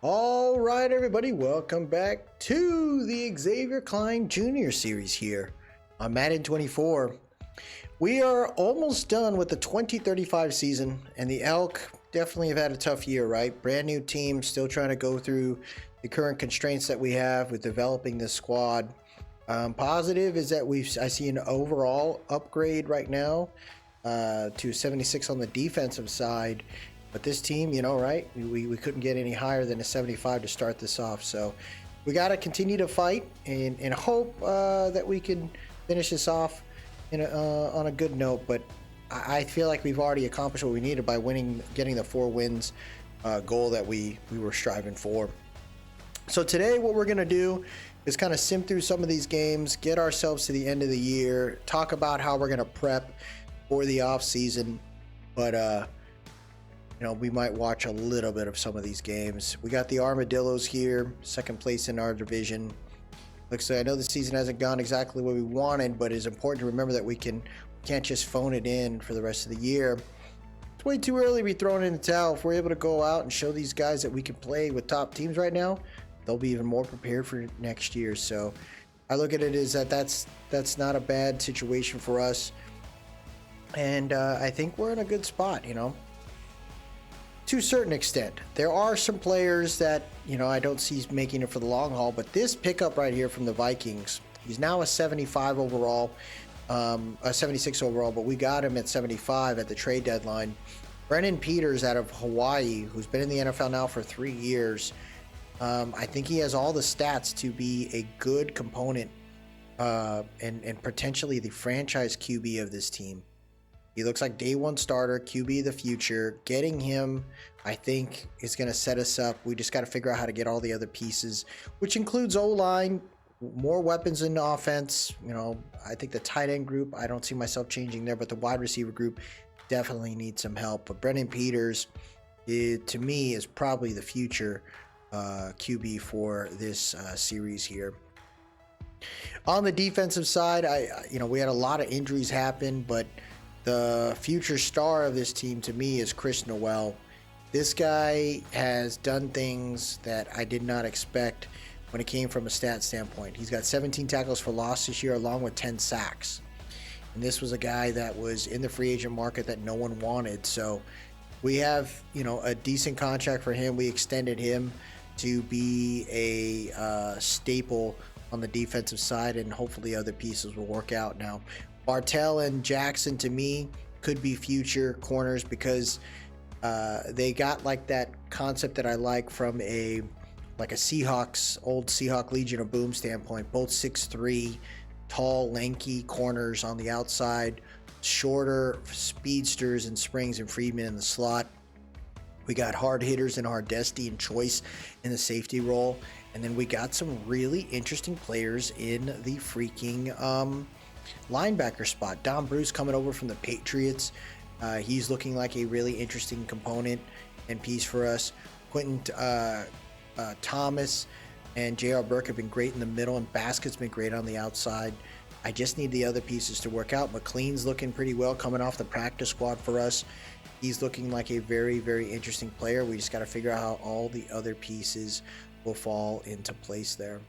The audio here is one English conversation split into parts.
All right, everybody, welcome back to the Xavier Klein Jr. Series here on Madden 24. We are almost done with the 2035 season, and the Elk definitely have had a tough year, right? Brand new team, still trying to go through the current constraints that we have with developing this squad. Positive is that I see an overall upgrade right now to 76 on the defensive side. But this team, right? We couldn't get any higher than a 75 to start this off. So we got to continue to fight and hope that we can finish this off on a good note. But I feel like we've already accomplished what we needed by getting the 4 wins goal that we were striving for. So today what we're going to do is kind of sim through some of these games, get ourselves to the end of the year, talk about how we're going to prep for the off season. But we might watch a little bit of some of these games. We got the Armadillos here, second place in our division. Like I said, I know the season hasn't gone exactly what we wanted, but it's important to remember that we can't just phone it in for the rest of the year. It's way too early to be throwing in the towel. If we're able to go out and show these guys that we can play with top teams right now, they'll be even more prepared for next year. So I look at it as that's not a bad situation for us. And I think we're in a good spot, to a certain extent. There are some players that I don't see making it for the long haul, but this pickup right here from the Vikings, he's now a 75 overall, a 76 overall, but we got him at 75 at the trade deadline. Brennan Peters out of Hawaii, who's been in the NFL now for 3 years. I think he has all the stats to be a good component and potentially the franchise QB of this team. He looks like day one starter, QB of the future. Getting him, I think, is going to set us up. We just got to figure out how to get all the other pieces, which includes O-line, more weapons in the offense. I think the tight end group, I don't see myself changing there, but the wide receiver group definitely needs some help. But Brennan Peters, to me, is probably the future QB for this series here. On the defensive side, we had a lot of injuries happen, but the future star of this team to me is Chris Noel. This guy has done things that I did not expect when it came from a stat standpoint. He's got 17 tackles for loss this year along with 10 sacks. And this was a guy that was in the free agent market that no one wanted. So we have, a decent contract for him. We extended him to be a staple on the defensive side, and hopefully other pieces will work out. Now, Bartell and Jackson, to me, could be future corners because they got like that concept that I like from a Seahawks, old Seahawk Legion of Boom standpoint. Both 6'3", tall, lanky corners on the outside, shorter speedsters and Springs and Friedman in the slot. We got hard hitters in Hardesty and Choice in the safety role. And then we got some really interesting players in the freaking linebacker spot. Don Bruce coming over from the Patriots. He's looking like a really interesting component and piece for us. Quentin Thomas and J.R. Burke have been great in the middle, and Baskett's been great on the outside. I just need the other pieces to work out. McLean's looking pretty well coming off the practice squad for us. He's looking like a very, very interesting player. We just got to figure out how all the other pieces will fall into place there.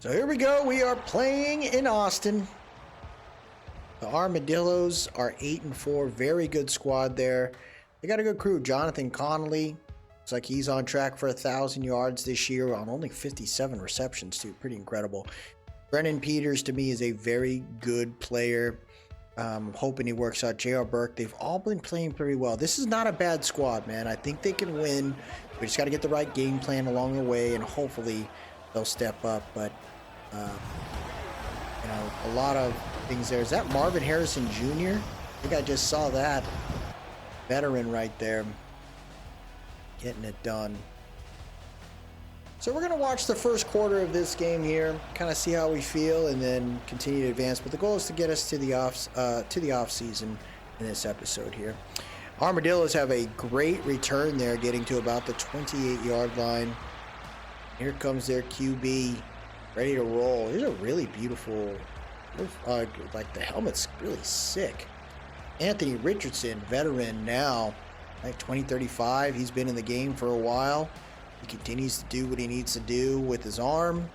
So here we go. We are playing in Austin. The Armadillos are 8-4. Very good squad there. They got a good crew. Jonathan Connolly. Looks like he's on track for 1,000 yards this year on only 57 receptions, too. Pretty incredible. Brennan Peters, to me, is a very good player. Hoping he works out. J.R. Burke, they've all been playing pretty well. This is not a bad squad, man. I think they can win. We just got to get the right game plan along the way, and hopefully they'll step up. But, a lot of things there. Is that Marvin Harrison Jr.? I think I just saw that. Veteran right there. Getting it done. So we're going to watch the first quarter of this game here, kind of see how we feel, and then continue to advance. But the goal is to get us to the off season in this episode here. Armadillos have a great return there, getting to about the 28-yard line. Here comes their QB, ready to roll. Here's a really beautiful, like the helmet's really sick. Anthony Richardson, veteran now, like 2035. He's been in the game for a while. He continues to do what he needs to do with his arm,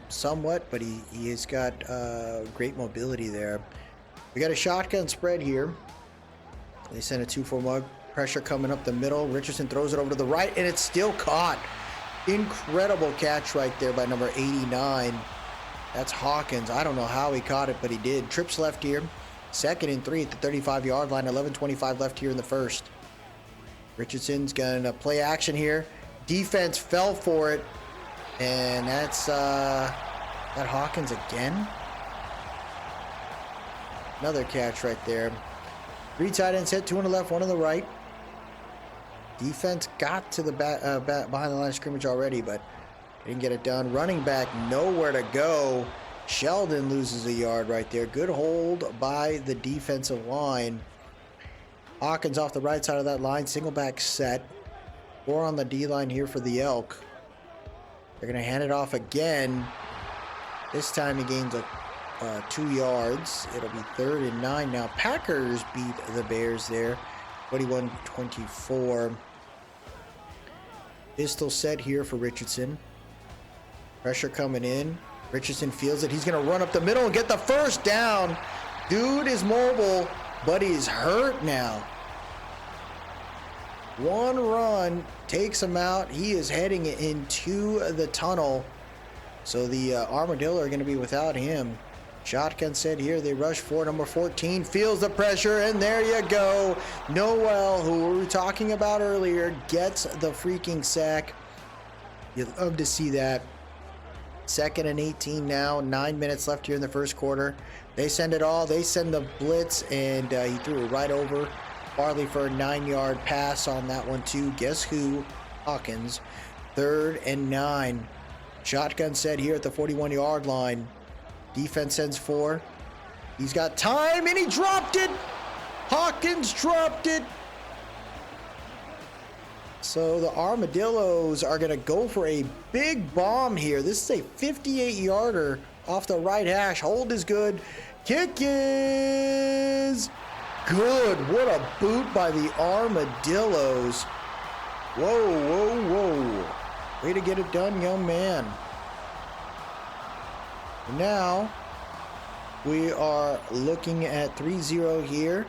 somewhat, but he has got great mobility there. We got a shotgun spread here. They send a 2-4 mug. Pressure coming up the middle. Richardson throws it over to the right, and it's still caught. Incredible catch right there by number 89. That's Hawkins. I don't know how he caught it, but he did. Trips left here. 2nd and 3 at the 35-yard line. 11:25 left here in the first. Richardson's gonna play action here. Defense fell for it, and that's that Hawkins again. Another catch right there. 3 tight ends hit, 2 on the left, 1 on the right. Defense got to the behind the line of scrimmage already, but didn't get it done. Running back nowhere to go. Sheldon loses a yard right there. Good hold by the defensive line. Hawkins off the right side of that line. Single back set. 4 on the D line here for the Elk. They're going to hand it off again. This time he gains 2 yards. It'll be 3rd and 9 now. Packers beat the Bears there. 21-24. Pistol set here for Richardson. Pressure coming in. Richardson feels it. He's going to run up the middle and get the first down. Dude is mobile, but he's hurt now. One run takes him out. He is heading into the tunnel. So the Armadillo are going to be without him. Shotgun set here. They rush for number 14. Feels the pressure, and there you go. Noel, who we were talking about earlier, gets the freaking sack. You'd love to see that. 2nd and 18 now. 9 minutes left here in the first quarter. They send it all. They send the blitz, and he threw it right over Farley for a 9-yard pass on that one too. Guess who? Hawkins. 3rd and 9. Shotgun set here at the 41-yard line. Defense sends 4. He's got time, and he dropped it. Hawkins dropped it. So the Armadillos are going to go for a big bomb here. This is a 58-yarder off the right hash. Hold is good. Kick is good. What a boot by the Armadillos. Whoa, whoa, whoa. Way to get it done, young man. Now, we are looking at 3-0 here.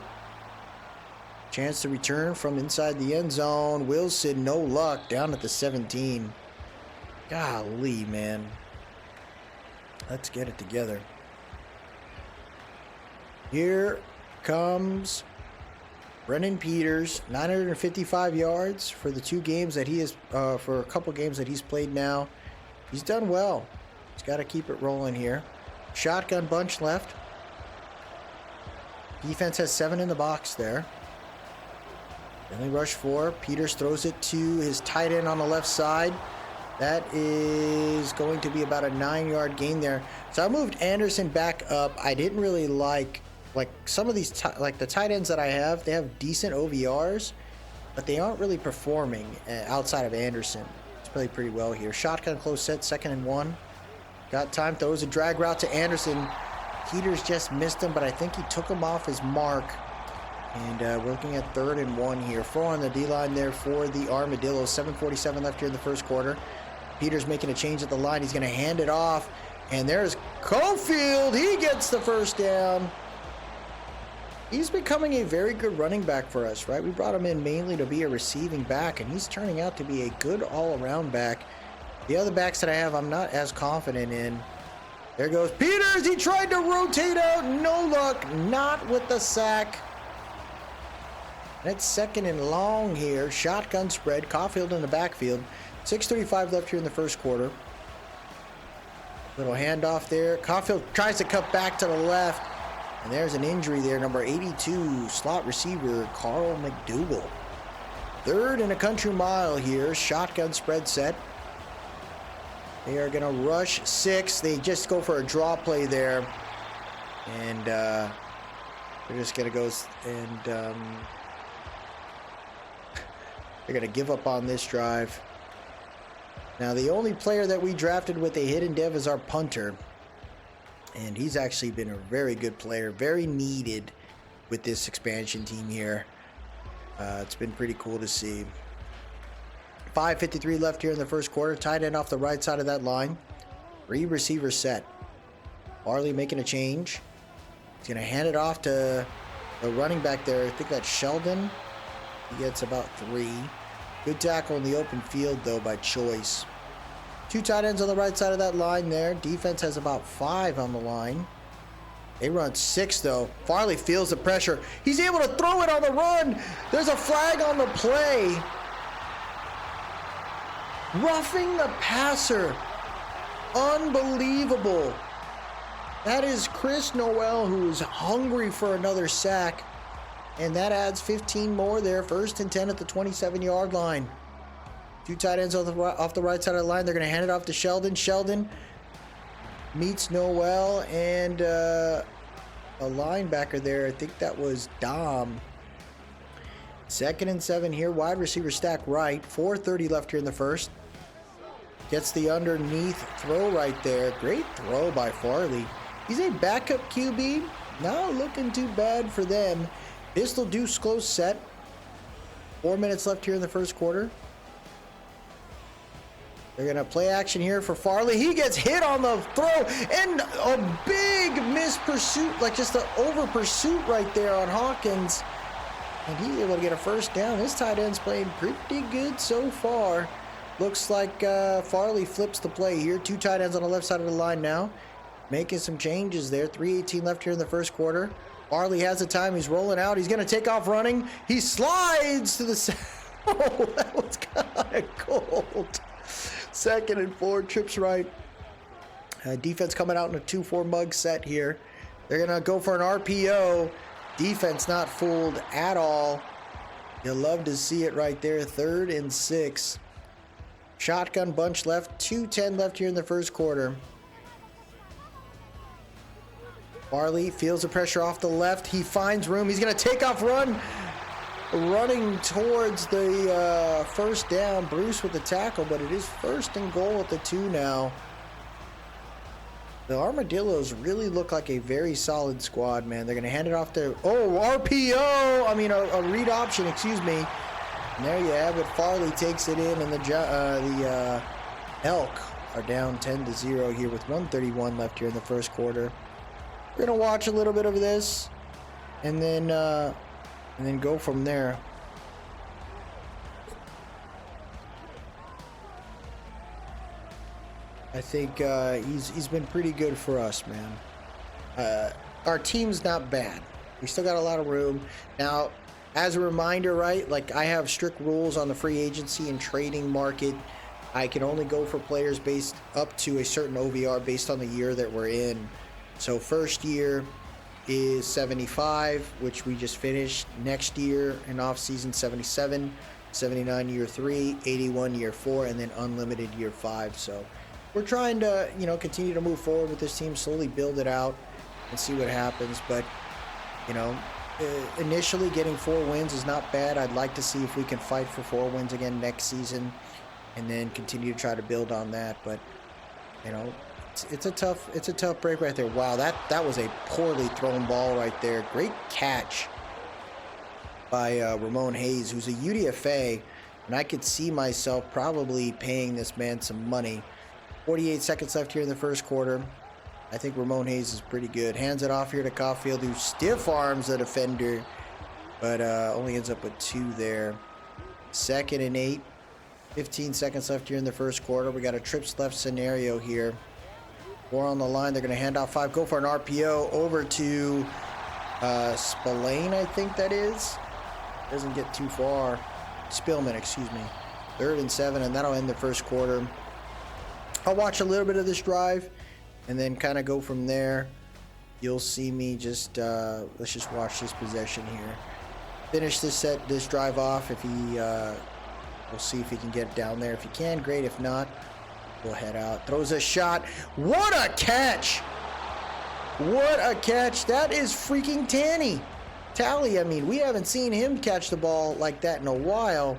Chance to return from inside the end zone. Wilson, no luck, down at the 17. Golly, man. Let's get it together. Here comes Brennan Peters, 955 yards for the 2 games that he has, for a couple games that he's played now. He's done well. He's got to keep it rolling here. Shotgun bunch left. Defense has 7 in the box there. Then they rush 4. Peters throws it to his tight end on the left side. That is going to be about a 9-yard gain there. So I moved Anderson back up. I didn't really like some of these, like the tight ends that I have, they have decent OVRs, but they aren't really performing outside of Anderson. He's played pretty well here. Shotgun close set, 2nd and 1. Got time, throws a drag route to Anderson. Peters just missed him, but I think he took him off his mark. And we're looking at 3rd and 1 here. 4 on the D-line there for the Armadillos. 7:47 left here in the first quarter. Peters making a change at the line. He's going to hand it off. And there's Cofield. He gets the first down. He's becoming a very good running back for us, right? We brought him in mainly to be a receiving back, and he's turning out to be a good all-around back. The other backs that I have, I'm not as confident in. There goes Peters. He tried to rotate out. No luck. Not with the sack. That's 2nd and long here. Shotgun spread. Caulfield in the backfield. 6:35 left here in the first quarter. Little handoff there. Caulfield tries to cut back to the left. And there's an injury there. Number 82, slot receiver, Carl McDougal. 3rd and a country mile here. Shotgun spread set. They are going to rush 6. They just go for a draw play there. And they're just going to go and they're going to give up on this drive. Now, the only player that we drafted with a hidden dev is our punter. And he's actually been a very good player, very needed with this expansion team here. It's been pretty cool to see. 5:53 left here in the first quarter. Tight end off the right side of that line. 3 receiver set. Farley making a change. He's going to hand it off to the running back there. I think that's Sheldon. He gets about 3. Good tackle in the open field, though, by choice. 2 tight ends on the right side of that line there. Defense has about 5 on the line. They run 6, though. Farley feels the pressure. He's able to throw it on the run. There's a flag on the play. Roughing the passer. Unbelievable. That is Chris Noel, who is hungry for another sack. And that adds 15 more there. 1st and 10 at the 27-yard line. 2 tight ends off the right side of the line. They're going to hand it off to Sheldon. Sheldon meets Noel and a linebacker there. I think that was Dom. 2nd and 7 here. Wide receiver stack right. 4:30 left here in the first. Gets the underneath throw right there. Great throw by Farley. He's a backup QB. Not looking too bad for them. Pistol deuce close set. 4 minutes left here in the first quarter. They're going to play action here for Farley. He gets hit on the throw and a big miss pursuit, like just an over pursuit right there on Hawkins. And he's able to get a 1st down. This tight end's playing pretty good so far. Looks like Farley flips the play here. 2 tight ends on the left side of the line now. Making some changes there. 3:18 left here in the first quarter. Farley has the time. He's rolling out. He's going to take off running. He slides to the... Oh, that was kind of cold. 2nd and 4. Trips right. Defense coming out in a 2-4 mug set here. They're going to go for an RPO. Defense not fooled at all. You'll love to see it right there. 3rd and 6. Shotgun bunch left. 2:10 left here in the first quarter. Farley feels the pressure off the left. He finds room. He's going to take off run. Running towards the 1st down. Bruce with the tackle, but it is 1st and goal at the 2 now. The Armadillos really look like a very solid squad, man. They're going to hand it off to... Oh, RPO! I mean, a read option, excuse me. And there you have it. Farley takes it in, and the Elk are down 10-0 here with 1:31 left here in the first quarter. We're going to watch a little bit of this, and then go from there. I think he's been pretty good for us, man. Our team's not bad. We still got a lot of room. Now, as a reminder, right, like I have strict rules on the free agency and trading market. I can only go for players based up to a certain OVR based on the year that we're in. So first year is 75, which we just finished. Next year in off season 77, 79 year 3, 81 year 4, and then unlimited year 5. So we're trying to, continue to move forward with this team, slowly build it out and see what happens. But, initially getting 4 wins is not bad. I'd like to see if we can fight for 4 wins again next season and then continue to try to build on that. But, it's a tough break right there. Wow, that was a poorly thrown ball right there. Great catch by Ramon Hayes, who's a UDFA, and I could see myself probably paying this man some money. 48 seconds left here in the first quarter. I think Ramon Hayes is pretty good. Hands it off here to Caulfield, who stiff arms the defender, but only ends up with 2 there. 2nd and 8. 15 seconds left here in the first quarter. We got a trips left scenario here. 4 on the line. They're going to hand off 5. Go for an RPO over to Spillane, I think that is. Doesn't get too far. Spillman, excuse me. 3rd and 7, and that'll end the first quarter. I'll watch a little bit of this drive and then kind of go from there. You'll see me just, let's just watch this possession here. Finish this drive off. If he, we'll see if he can get down there. If he can, great. If not, we'll head out. Throws a shot. What a catch! What a catch. That is freaking Tally. I mean, we haven't seen him catch the ball like that in a while.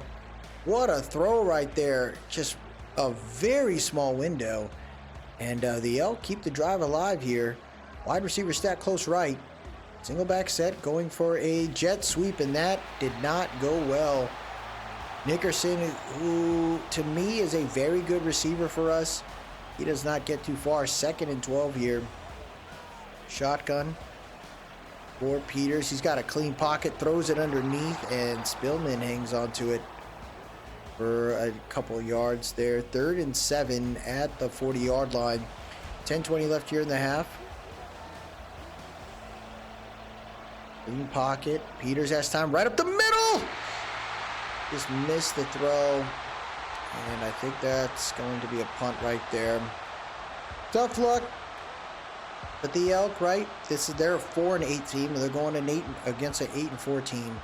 What a throw right there. Just a very small window. And the Elk keep the drive alive here. Wide receiver stack close right. Single back set going for a jet sweep, and that did not go well. Nickerson, who to me is a very good receiver for us. He does not get too far. 2nd and 12 here. Shotgun for Peters. He's got a clean pocket, throws it underneath, and Spillman hangs onto it for a couple of yards there. 3rd and 7 at the 40-yard line. 10:20 left here in the half. Clean pocket. Peters has time right up the middle. Just missed the throw. And I think that's going to be a punt right there. Tough luck. But the Elk, right? This is their 4-8 team, and they're going against an 8-4 team.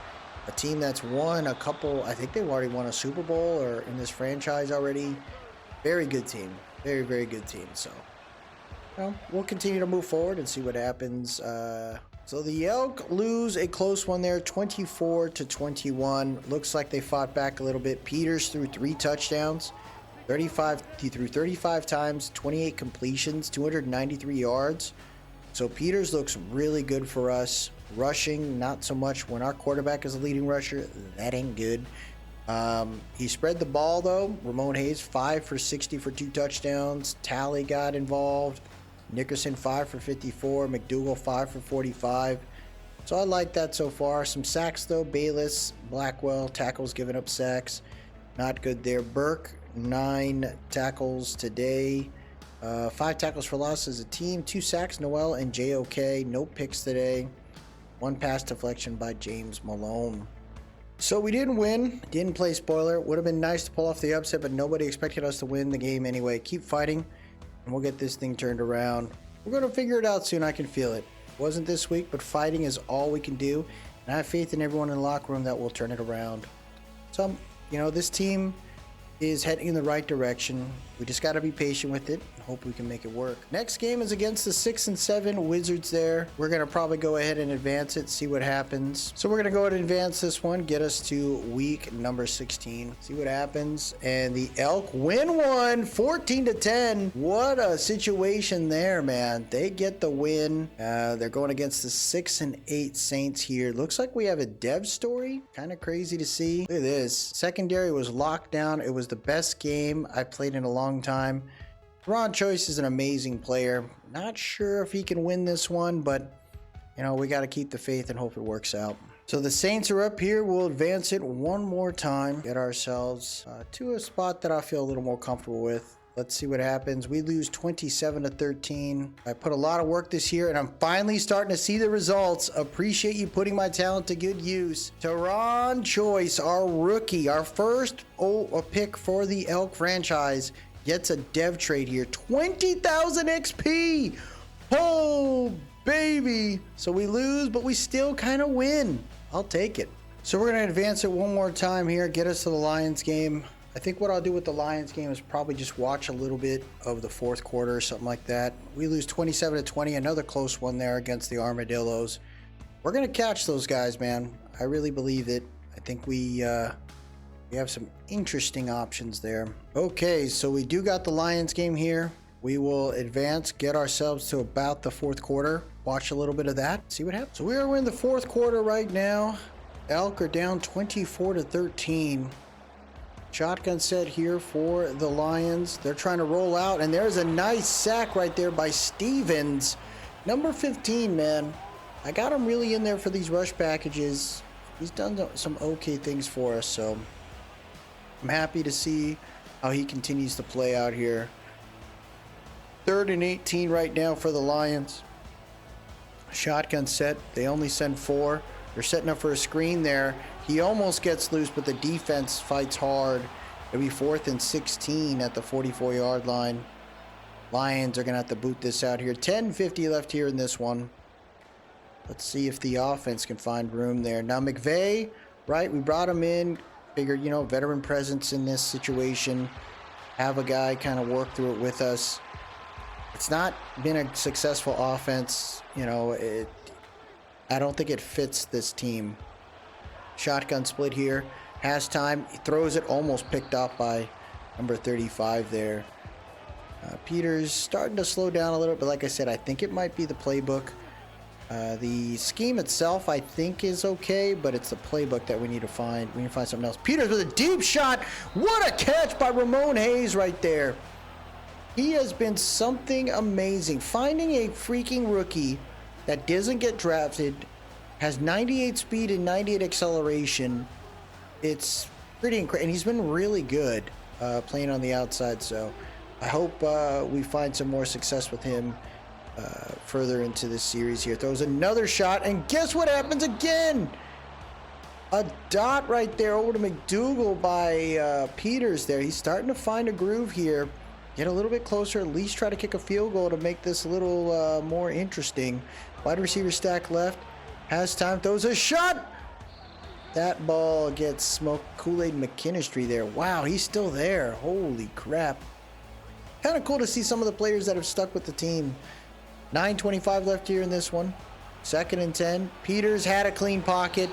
A team that's won a couple. I think they've already won a Super Bowl or in this franchise already. Very good team. Very, very good team. So, well, we'll continue to move forward and see what happens. So the Elk lose a close one there, 24-21. Looks like they fought back a little bit. Peters threw 3 touchdowns. He threw 35 times, 28 completions, 293 yards. So Peters looks really good for us. Rushing, not so much. When our quarterback is a leading rusher, that ain't good. He spread the ball, though. Ramon Hayes, 5 for 60 for 2 touchdowns. Talley got involved. Nickerson, 5 for 54. McDougal, 5 for 45. So I like that so far. Some sacks, though. Bayless, Blackwell, tackles giving up sacks. Not good there. Burke, 9 tackles today. 5 tackles for loss as a team. 2 sacks, Noel and JOK. No picks today. 1 pass deflection by James Malone. So we didn't win. Didn't play spoiler. Would have been nice to pull off the upset, but nobody expected us to win the game anyway. Keep fighting, and we'll get this thing turned around. We're going to figure it out soon. I can feel it. Wasn't this week, but fighting is all we can do. And I have faith in everyone in the locker room that will turn it around. So, this team is heading in the right direction. We just got to be patient with it and hope we can make it work. Next game is against the 6-7 Wizards there. We're going to probably go ahead and advance it, see what happens. So we're going to go ahead and advance this one, get us to week number 16, see what happens. And the Elk win one, 14-10. What a situation there, man. They get the win. They're going against the 6-8 Saints here. Looks like we have a dev story. Kind of crazy to see. Look at this. Secondary was locked down. It was the best game I played in a long time. Ron Choice is an amazing player. Not sure if he can win this one, but we got to keep the faith and hope it works out. So the Saints are up here. We'll advance it one more time. Get ourselves to a spot that I feel a little more comfortable with. Let's see what happens. We lose 27-13. I put a lot of work this year, and I'm finally starting to see the results. Appreciate you putting my talent to good use. Teron Choice, our rookie, our first pick for the Elk franchise, gets a dev trade here. 20,000 XP. Oh, baby. So we lose, but we still kind of win. I'll take it. So we're going to advance it one more time here, get us to the Lions game. I think what I'll do with the Lions game is probably just watch a little bit of the fourth quarter or something like that. We lose 27-20, another close one there against the Armadillos. We're going to catch those guys, man. I really believe it. I think we have some interesting options there. Okay, so we do got the Lions game here. We will advance, get ourselves to about the fourth quarter. Watch a little bit of that, see what happens. So we are in the fourth quarter right now. Elk are down 24-13. Shotgun set here for the Lions. They're trying to roll out, and there's a nice sack right there by Stevens. Number 15, man. I got him really in there for these rush packages. He's done some okay things for us, so I'm happy to see how he continues to play out here. 3rd and 18 right now for the Lions. Shotgun set. They only send 4. They're setting up for a screen there. He almost gets loose, but the defense fights hard. It'll be 4th and 16 at the 44-yard line. Lions are going to have to boot this out here. 10:50 left here in this one. Let's see if the offense can find room there. Now McVay, right? We brought him in. Figured, veteran presence in this situation. Have a guy kind of work through it with us. It's not been a successful offense. I don't think it fits this team. Shotgun split here. Has time. He throws it, almost picked off by number 35 there. Peters starting to slow down a little bit. Like I said, I think it might be the playbook. The scheme itself, I think, is okay, but it's the playbook that we need to find. We need to find something else. Peters with a deep shot. What a catch by Ramon Hayes right there. He has been something amazing. Finding a freaking rookie that doesn't get drafted, has 98 speed and 98 acceleration. It's pretty incredible, and he's been really good playing on the outside. So I hope we find some more success with him further into this series here. Throws another shot, and guess what happens again? A dot right there over to McDougal by Peters there. He's starting to find a groove here. Get a little bit closer, at least try to kick a field goal to make this a little more interesting. Wide receiver stack left, has time, throws a shot. That ball gets smoked. Kool-Aid McKinstry there. Wow, he's still there. Holy crap. Kind of cool to see some of the players that have stuck with the team. 9:25 left here in this one. 2nd and 10. Peters had a clean pocket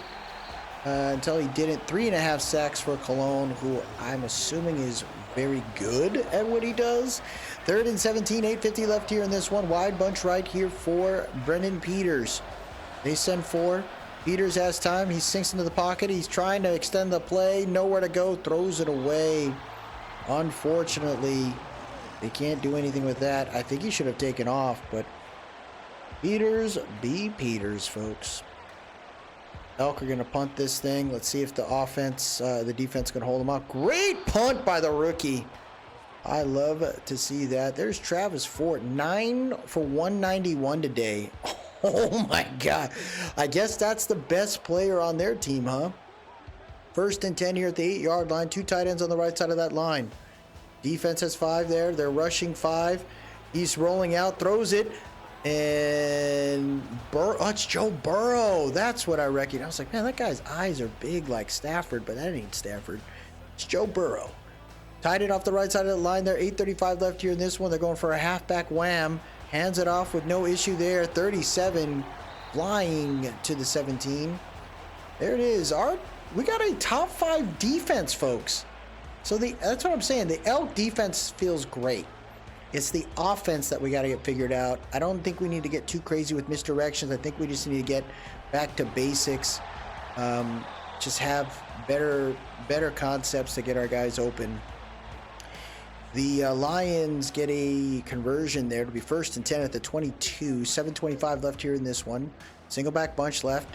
until he didn't. 3.5 sacks for Cologne, who I'm assuming is very good at what he does. 3rd and 17. 8:50 left here in this one. Wide bunch right here for Brendan Peters. They send 4. Peters has time. He sinks into the pocket. He's trying to extend the play. Nowhere to go. Throws it away. Unfortunately, they can't do anything with that. I think he should have taken off, but Peters be Peters, folks. Elk are going to punt this thing. Let's see if the defense can hold them up. Great punt by the rookie. I love to see that. There's Travis Fort, 9 for 191 today. Oh my God. I guess that's the best player on their team, huh? 1st and 10 here at the 8-yard line. 2 tight ends on the right side of that line. Defense has 5 there. They're rushing 5. He's rolling out, throws it. And it's Joe Burrow. That's what I recognize. I was like, man, that guy's eyes are big like Stafford, but that ain't Stafford. It's Joe Burrow. Tied it off the right side of the line there. 8:35 left here in this one. They're going for a halfback wham. Hands it off with no issue there. 37 flying to the 17. There it is. We got a top 5 defense, folks. So that's what I'm saying. The Elk defense feels great. It's the offense that we got to get figured out. I don't think we need to get too crazy with misdirections. I think we just need to get back to basics. Just have better concepts to get our guys open. The Lions get a conversion there to be 1st and 10 at the 22. 7:25 left here in this one. Single back bunch left.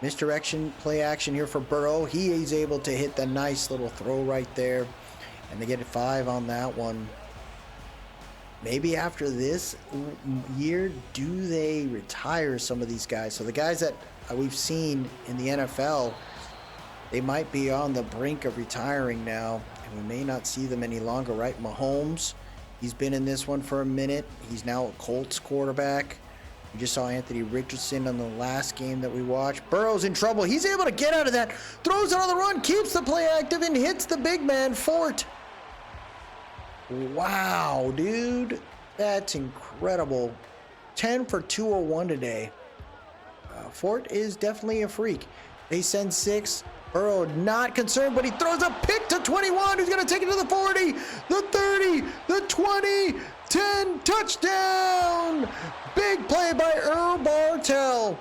Misdirection, play action here for Burrow. He is able to hit the nice little throw right there. And they get a 5 on that one. Maybe after this year, do they retire some of these guys? So the guys that we've seen in the NFL, they might be on the brink of retiring now. And we may not see them any longer, right? Mahomes, he's been in this one for a minute. He's now a Colts quarterback. We just saw Anthony Richardson on the last game that we watched. Burrow's in trouble. He's able to get out of that. Throws it on the run, keeps the play active, and hits the big man, Fort. Wow, dude. That's incredible. 10 for 201 today. Fort is definitely a freak. They send 6. Burrow not concerned, but he throws a pick to 21. Who's going to take it to the 40, the 30, the 20, 10, touchdown. Big play by Earl Bartell.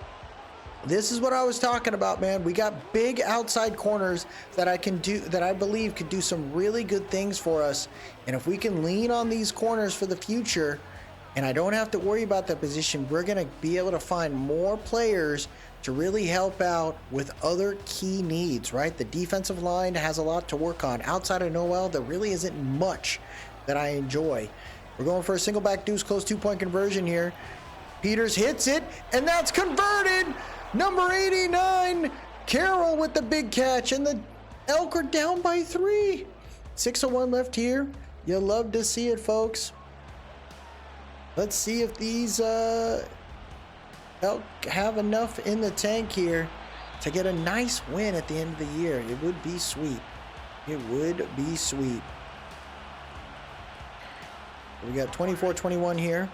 This is what I was talking about, man. We got big outside corners that I believe could do some really good things for us. And if we can lean on these corners for the future, and I don't have to worry about that position, we're going to be able to find more players to really help out with other key needs, right? The defensive line has a lot to work on. Outside of Noel, there really isn't much that I enjoy. We're going for a single back deuce close 2-point conversion here. Peters hits it, and that's converted. Number 89, Carroll with the big catch, and the Elk are down by 3. 6:01 left here. You'll love to see it, folks. Let's see if these Elk have enough in the tank here to get a nice win at the end of the year. It would be sweet. It would be sweet. We got 24-21 here.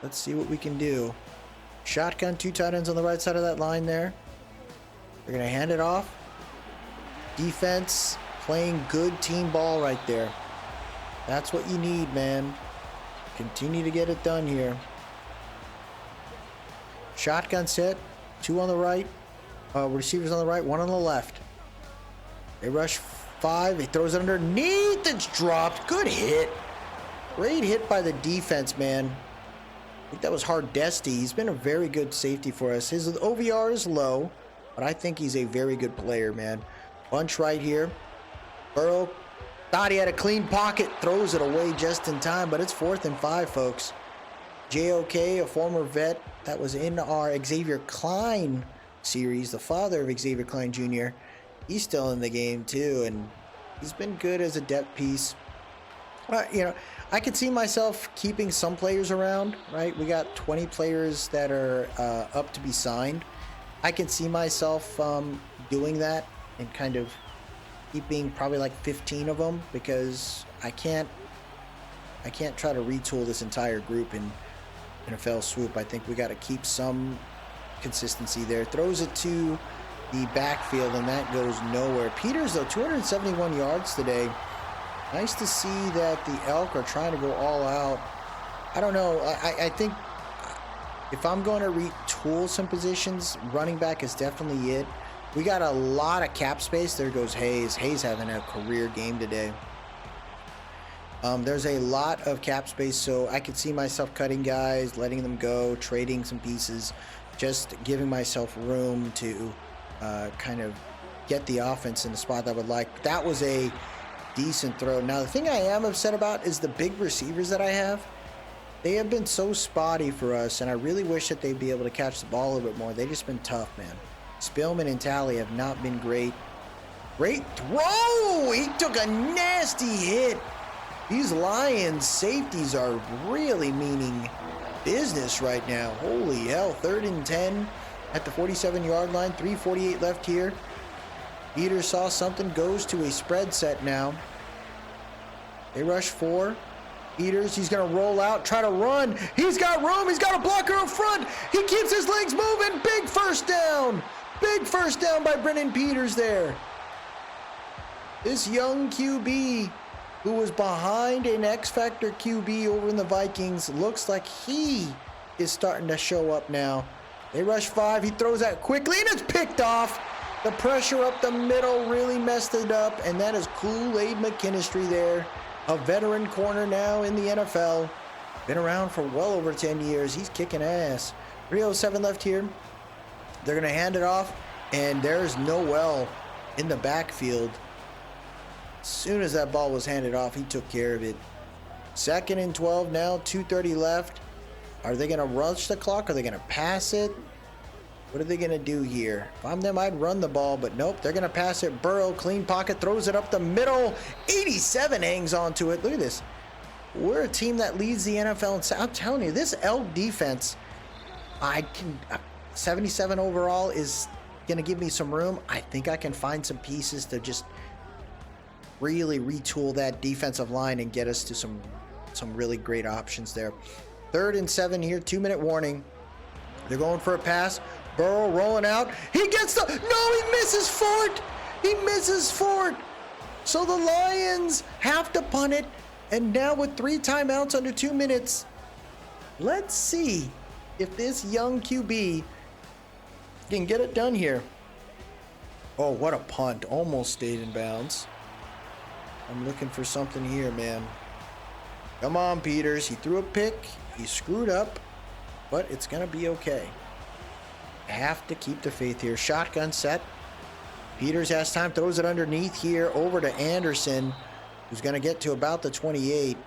Let's see what we can do. Shotgun, 2 tight ends on the right side of that line there. They're going to hand it off. Defense playing good team ball right there. That's what you need, man. Continue to get it done here. Shotgun set. 2 on the right. Receivers on the right, 1 on the left. They rush 5. He throws it underneath. It's dropped. Good hit. Great hit by the defense, man. I think that was Hardesty. He's been a very good safety for us. His OVR is low, but I think he's a very good player, man. Bunch right here. Burrow thought he had a clean pocket. Throws it away just in time, but it's 4th and 5, folks. JOK, a former vet that was in our Xavier Klein series, the father of Xavier Klein Jr., he's still in the game too, and he's been good as a depth piece. You know, I could see myself keeping some players around, right? We got 20 players that are up to be signed. I can see myself doing that and kind of keeping probably like 15 of them, because I can't try to retool this entire group in a fell swoop. I think we got to keep some consistency there. Throws it to the backfield, and that goes nowhere. Peters, though, 271 yards today. Nice to see that the Elk are trying to go all out. I don't know. I think if I'm going to retool some positions, running back is definitely it. We got a lot of cap space. There goes Hayes. Hayes having a career game today. There's a lot of cap space, so I could see myself cutting guys, letting them go, trading some pieces, just giving myself room to kind of get the offense in the spot that I would like. That was a decent throw. Now, the thing I am upset about is the big receivers that I have. They have been so spotty for us, and I really wish that they'd be able to catch the ball a little bit more. They've just been tough, man. Spillman and Talley have not been great. Great throw! He took a nasty hit. These Lions safeties are really meaning business right now. Holy hell. 3rd and 10 at the 47-yard line. 3:48 left here. Peters saw something, goes to a spread set now. They rush 4. Peters, he's going to roll out, try to run. He's got room. He's got a blocker up front. He keeps his legs moving. Big first down. Big first down by Brennan Peters there. This young QB who was behind an X-Factor QB over in the Vikings, looks like he is starting to show up now. They rush 5. He throws that quickly, and it's picked off. The pressure up the middle really messed it up, and that is Kool-Aid McKinstry there. A veteran corner now in the NFL. Been around for well over 10 years. He's kicking ass. 3:07 left here. They're going to hand it off, and there's Noel in the backfield. As soon as that ball was handed off, he took care of it. 2nd and 12 now, 2:30 left. Are they going to rush the clock? Are they going to pass it? What are they going to do here? If I'm them, I'd run the ball, but nope. They're going to pass it. Burrow, clean pocket, throws it up the middle. 87 hangs onto it. Look at this. We're a team that leads the NFL. I'm telling you, this Elk defense, 77 overall is going to give me some room. I think I can find some pieces to just really retool that defensive line and get us to some really great options there. 3rd and 7 here, 2-minute warning. They're going for a pass. Burrow rolling out. He gets the... No, he misses Fort. He misses Fort. So the Lions have to punt it. And now with 3 timeouts under 2 minutes, let's see if this young QB can get it done here. Oh, what a punt. Almost stayed in bounds. I'm looking for something here, man. Come on, Peters. He threw a pick. He screwed up, but it's going to be okay. Have to keep the faith here. Shotgun set. Peters has time, throws it underneath here over to Anderson, who's going to get to about the 28.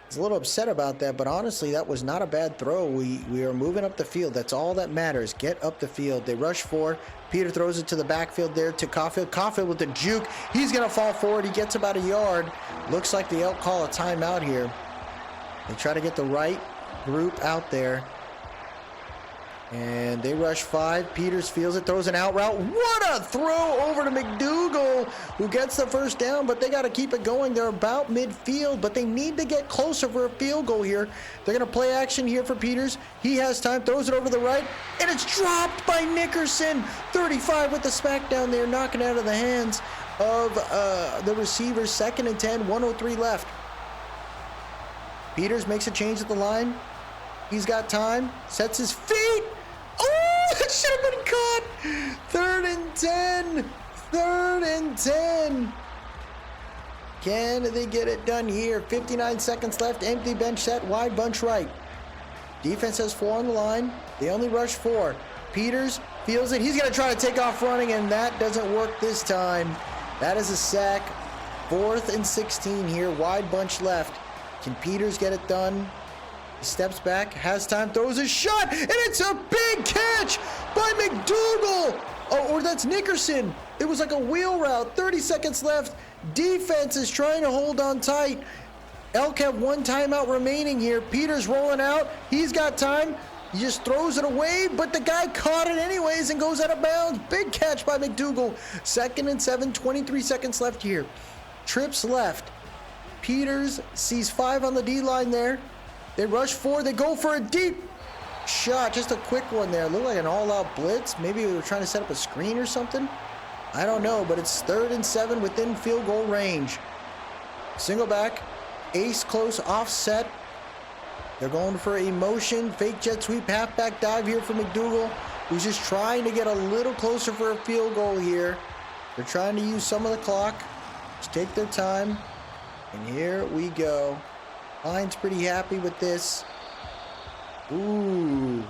He's a little upset about that, but honestly, that was not a bad throw. We are moving up the field. That's all that matters. Get up the field. They rush 4. Peter throws it to the backfield there to Caulfield. Caulfield with the juke. He's going to fall forward. He gets about a yard. Looks like the Elk call a timeout here. They try to get the right group out there. And they rush 5. Peters feels it, throws an out route. What a throw over to McDougal, who gets the first down, but they got to keep it going. They're about midfield, but they need to get closer for a field goal here. They're going to play action here for Peters. He has time, throws it over to the right, and it's dropped by Nickerson. 35 with the smackdown there, knocking out of the hands of the receivers. 2nd and 10, 1:03 left. Peters makes a change at the line. He's got time, sets his feet. should have been caught. 3rd and 10. 3rd and 10. Can they get it done here? 59 seconds left. Empty bench set. Wide bunch right. Defense has 4 on the line. They only rush 4. Peters feels it. He's going to try to take off running, and that doesn't work this time. That is a sack. 4th and 16 here. Wide bunch left. Can Peters get it done? He steps back, has time, throws a shot, and it's a big catch by McDougal. Oh, or that's Nickerson. It was like a wheel route. 30 seconds left. Defense is trying to hold on tight. Elk have 1 timeout remaining here. Peters rolling out. He's got time. He just throws it away, but the guy caught it anyways and goes out of bounds. Big catch by McDougal. 2nd and 7, 23 seconds left here. Trips left. Peters sees 5 on the D-line there. They rush 4. They go for a deep shot. Just a quick one there. Looked like an all-out blitz. Maybe they were trying to set up a screen or something. I don't know, but it's 3rd and 7 within field goal range. Single back. Ace close offset. They're going for a motion. Fake jet sweep. Halfback dive here for McDougal, who's just trying to get a little closer for a field goal here. They're trying to use some of the clock. Just take their time. And here we go. Line's pretty happy with this. Ooh.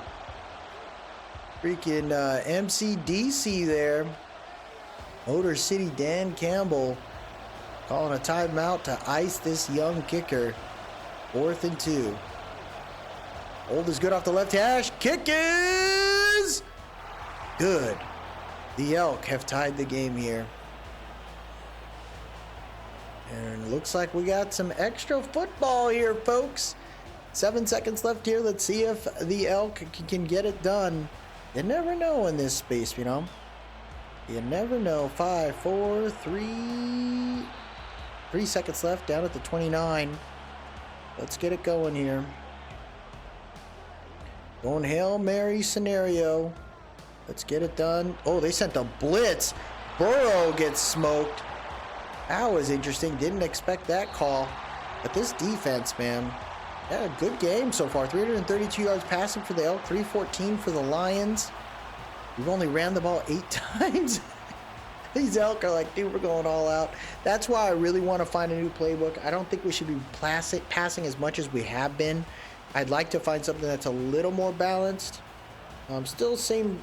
Freaking MCDC there. Motor City Dan Campbell calling a timeout to ice this young kicker. 4th and 2. Hold is good off the left hash. Kick is good. The Elk have tied the game here. And looks like we got some extra football here, folks. 7 seconds left here. Let's see if the Elk can get it done. You never know in this space, you know. You never know. 5, 4, 3. 3 seconds left down at the 29. Let's get it going here. Going Hail Mary scenario. Let's get it done. Oh, they sent a blitz. Burrow gets smoked. That was interesting. Didn't expect that call. But this defense, man, yeah, good game so far. 332 yards passing for the Elk, 314 for the Lions. We've only ran the ball 8 times. These Elk are like, dude, we're going all out. That's why I really want to find a new playbook. I don't think we should be passing as much as we have been. I'd like to find something that's a little more balanced. Still same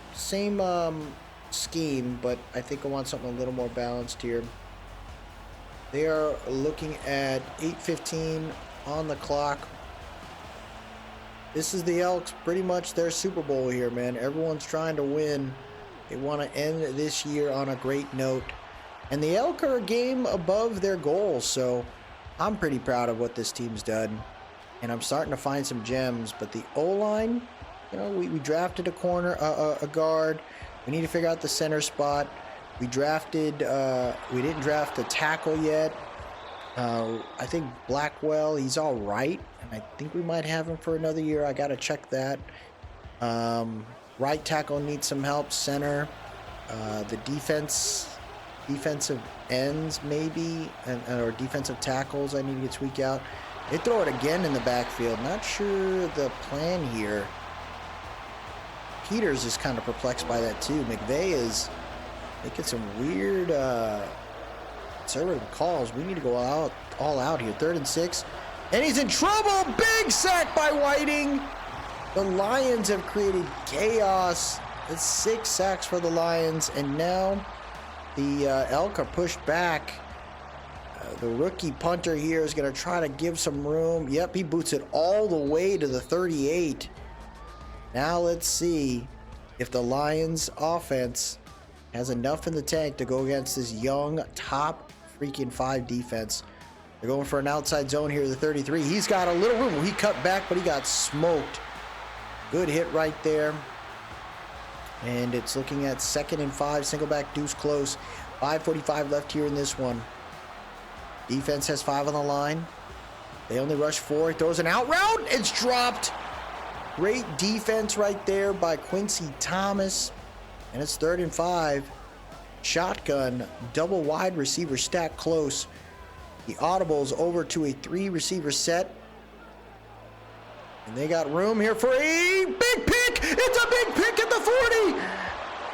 scheme, but I think I want something a little more balanced here. They are looking at 8:15 on the clock. This is the Elks, pretty much their Super Bowl here, man. Everyone's trying to win. They want to end this year on a great note. And the Elk are a game above their goals, so I'm pretty proud of what this team's done. And I'm starting to find some gems. But the O-line, you know, we drafted a guard. We need to figure out the center spot. We didn't draft a tackle yet. I think Blackwell, he's all right. And I think we might have him for another year. I got to check that. Right tackle needs some help. Center. The defensive ends maybe, or defensive tackles I need to tweak out. They throw it again in the backfield. Not sure the plan here. Peters is kind of perplexed by that too. McVay is making some weird conservative calls. We need to go all out here. 3rd and 6. And he's in trouble. Big sack by Whiting. The Lions have created chaos. It's 6 sacks for the Lions. And now the Elk are pushed back. The rookie punter here is going to try to give some room. Yep, he boots it all the way to the 38. Now let's see if the Lions offense has enough in the tank to go against this young top freaking 5 defense. They're going for an outside zone here, the 33. He's got a little room. He cut back, but he got smoked. Good hit right there. And it's looking at 2nd and 5, single back deuce close. 5:45 left here in this one. Defense has 5 on the line. They only rush 4. He throws an out route. It's dropped. Great defense right there by Quincy Thomas. And it's 3rd and 5. Shotgun, double wide receiver stack close. The audible's over to a 3 receiver set. And they got room here for a big pick. It's a big pick at the 40.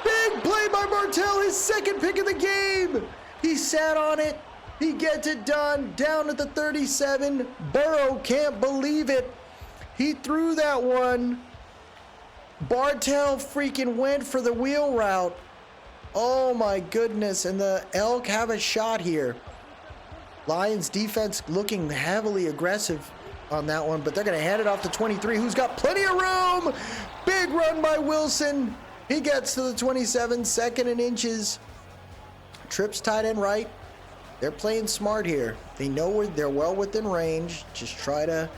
Big play by Bartell, his second pick of the game. He sat on it. He gets it done down at the 37. Burrow can't believe it. He threw that one. Bartell freaking went for the wheel route. Oh my goodness. And the Elk have a shot here. Lions defense looking heavily aggressive on that one, but they're going to hand it off to 23, who's got plenty of room. Big run by Wilson. He gets to the 27, second and inches. Trips tight end right. They're playing smart here. They know they're well within range. Just try to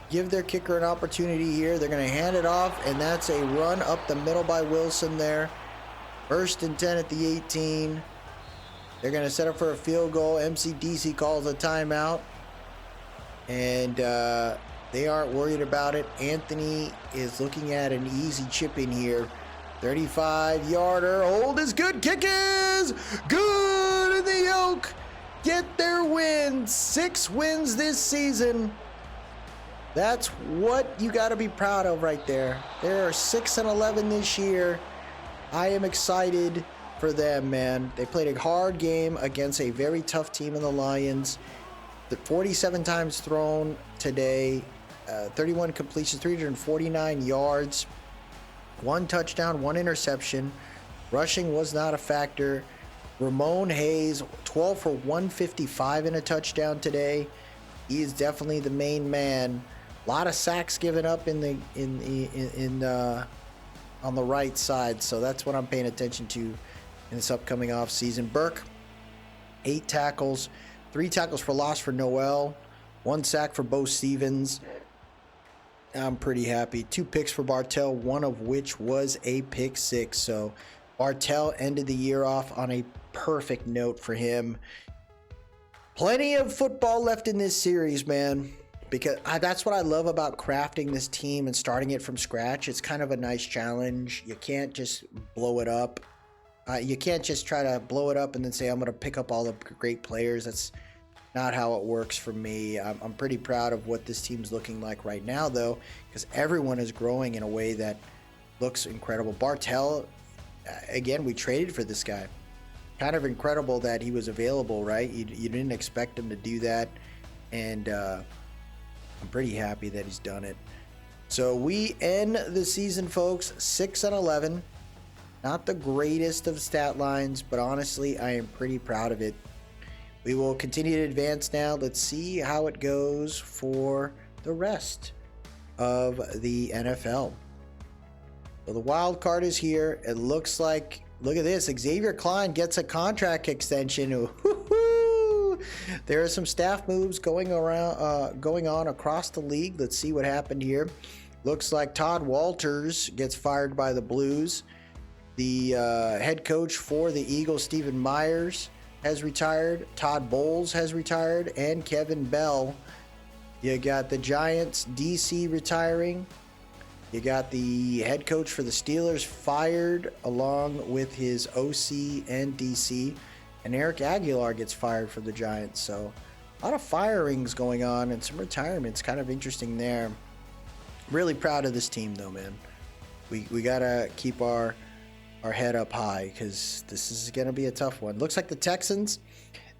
give their kicker an opportunity here. They're going to hand it off, and that's a run up the middle by Wilson there. First and 10 at the 18. They're going to set up for a field goal. MCDC calls a timeout, and they aren't worried about it. Anthony is looking at an easy chip in here. 35-yarder. Hold is good. Kick is good. And the Elk get their win. 6 wins this season. That's what you got to be proud of right there. They are 6-11 this year. I am excited for them, man. They played a hard game against a very tough team in the Lions. The 47 times thrown today, 31 completions, 349 yards, 1 touchdown, 1 interception. Rushing was not a factor. Ramon Hayes, 12 for 155 and a touchdown today. He is definitely the main man. A lot of sacks given up on the right side, so that's what I'm paying attention to in this upcoming offseason. Burke, 8 tackles, 3 tackles for loss for Noel, 1 sack for Bo Stevens. I'm pretty happy. 2 picks for Bartell, one of which was a pick 6. So Bartell ended the year off on a perfect note for him. Plenty of football left in this series, man. Because that's what I love about crafting this team and starting it from scratch. It's kind of a nice challenge. You can't just blow it up. You can't just try to blow it up and then say, I'm going to pick up all the great players. That's not how it works for me. I'm pretty proud of what this team's looking like right now, though, because everyone is growing in a way that looks incredible. Bartell, again, we traded for this guy. Kind of incredible that he was available, right? You didn't expect him to do that, and I'm pretty happy that he's done it. So we end the season, folks, 6-11. Not the greatest of stat lines, but honestly, I am pretty proud of it. We will continue to advance now. Let's see how it goes for the rest of the NFL. So the wild card is here. It looks like, look at this, Xavier Klein gets a contract extension. Woo-hoo! There are some staff moves going on across the league. Let's see what happened here. Looks like Todd Walters gets fired by the Blues. The head coach for the Eagles, Stephen Myers, has retired. Todd Bowles has retired, and Kevin Bell. You got the Giants, DC, retiring. You got the head coach for the Steelers fired, along with his OC and DC. And Eric Aguilar gets fired for the Giants. So a lot of firings going on and some retirements. Kind of interesting there. Really proud of this team, though, man. We got to keep our head up high, because this is going to be a tough one. Looks like the Texans,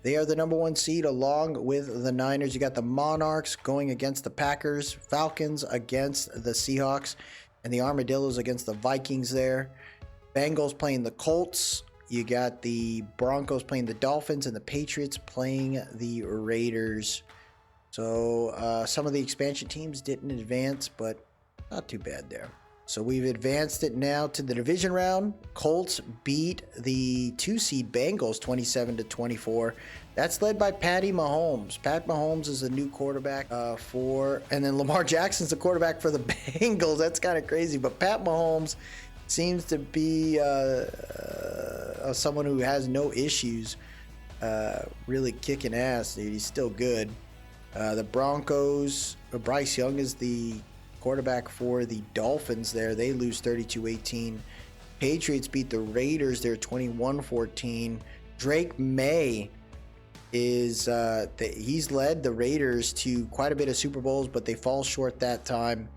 they are the number 1 seed along with the Niners. You got the Monarchs going against the Packers, Falcons against the Seahawks, and the Armadillos against the Vikings there. Bengals playing the Colts. You got the Broncos playing the Dolphins, and the Patriots playing the Raiders. So some of the expansion teams didn't advance, but not too bad there. So we've advanced it now to the division round. Colts beat the 2-seed Bengals 27-24. That's led by Patty Mahomes. Pat Mahomes is the new quarterback and then Lamar Jackson's the quarterback for the Bengals. That's kind of crazy, but Pat Mahomes seems to be someone who has no issues really kicking ass, dude. He's still good. The Broncos, Bryce Young is the quarterback for the Dolphins there. They lose 32-18. Patriots beat the Raiders there 21-14. Drake May is he's led the Raiders to quite a bit of Super Bowls, but they fall short that time.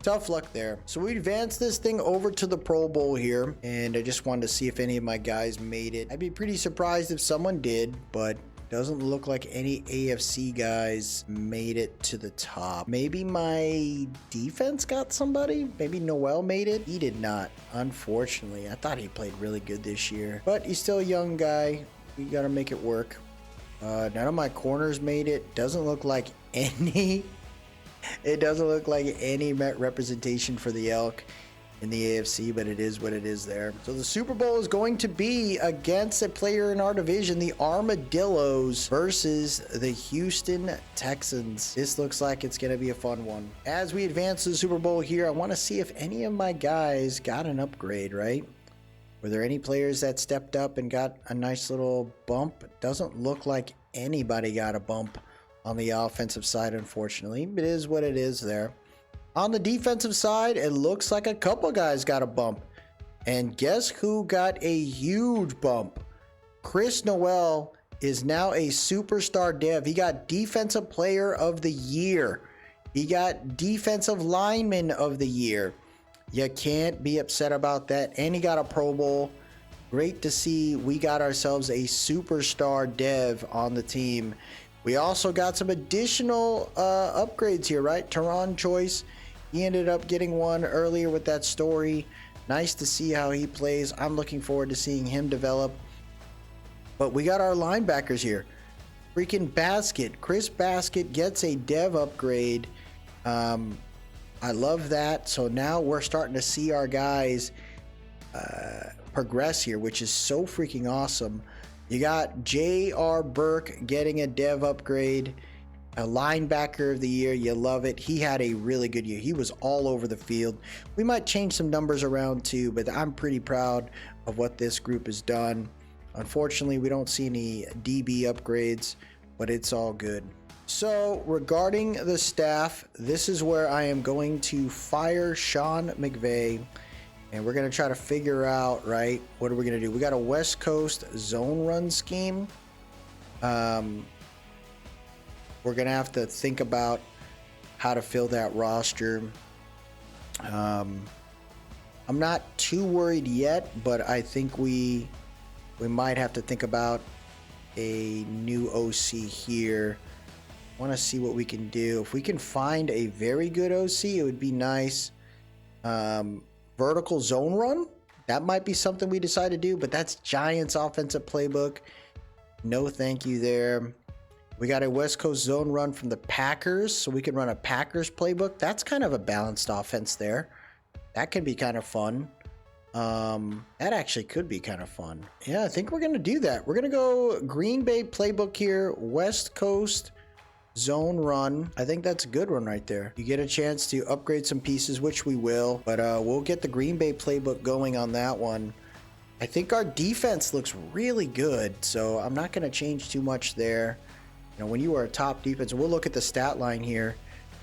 Tough luck there. So we advanced this thing over to the Pro Bowl here, and I just wanted to see if any of my guys made it. I'd be pretty surprised if someone did, but doesn't look like any AFC guys made it to the top. Maybe my defense got somebody? Maybe Noel made it? He did not, unfortunately. I thought he played really good this year, but he's still a young guy. We gotta make it work. None of my corners made it. Doesn't look like any... It doesn't look like any representation for the Elk in the AFC, but it is what it is there. So the Super Bowl is going to be against a player in our division, the Armadillos versus the Houston Texans. This looks like it's going to be a fun one. As we advance to the Super Bowl here, I want to see if any of my guys got an upgrade, right? Were there any players that stepped up and got a nice little bump? It doesn't look like anybody got a bump on the offensive side, unfortunately. It is what it is there. On the defensive side, it looks like a couple guys got a bump. And guess who got a huge bump? Chris Noel is now a superstar dev. He got Defensive Player of the Year. He got Defensive Lineman of the Year. You can't be upset about that. And he got a Pro Bowl. Great to see we got ourselves a superstar dev on the team. We also got some additional upgrades here, right? Teron Choice. He ended up getting one earlier with that story. Nice to see how he plays. I'm looking forward to seeing him develop. But we got our linebackers here. Freaking Basket. Chris Basket gets a dev upgrade. I love that. So now we're starting to see our guys progress here, which is so freaking awesome. You got J.R. Burke getting a dev upgrade. A linebacker of the year. You love it. He had a really good year. He was all over the field. We might change some numbers around too, but I'm pretty proud of what this group has done. Unfortunately, we don't see any DB upgrades, but it's all good. So regarding the staff, this is where I am going to fire Sean McVay, and we're going to try to figure out, right, what are we going to do? We got a West Coast zone run scheme. We're going to have to think about how to fill that roster. I'm not too worried yet, but I think we might have to think about a new OC here. I want to see what we can do. If we can find a very good OC, it would be nice. Vertical zone run, that might be something we decide to do, but that's Giants offensive playbook. No thank you there. We got a West Coast zone run from the Packers, so we can run a Packers playbook. That's kind of a balanced offense there. That can be kind of fun. That actually could be kind of fun. Yeah, I think we're going to do that. We're going to go Green Bay playbook here, West Coast zone run. I think that's a good one right there. You get a chance to upgrade some pieces, which we will, but we'll get the Green Bay playbook going on that one. I think our defense looks really good, so I'm not going to change too much there. You know, when you are a top defense, we'll look at the stat line here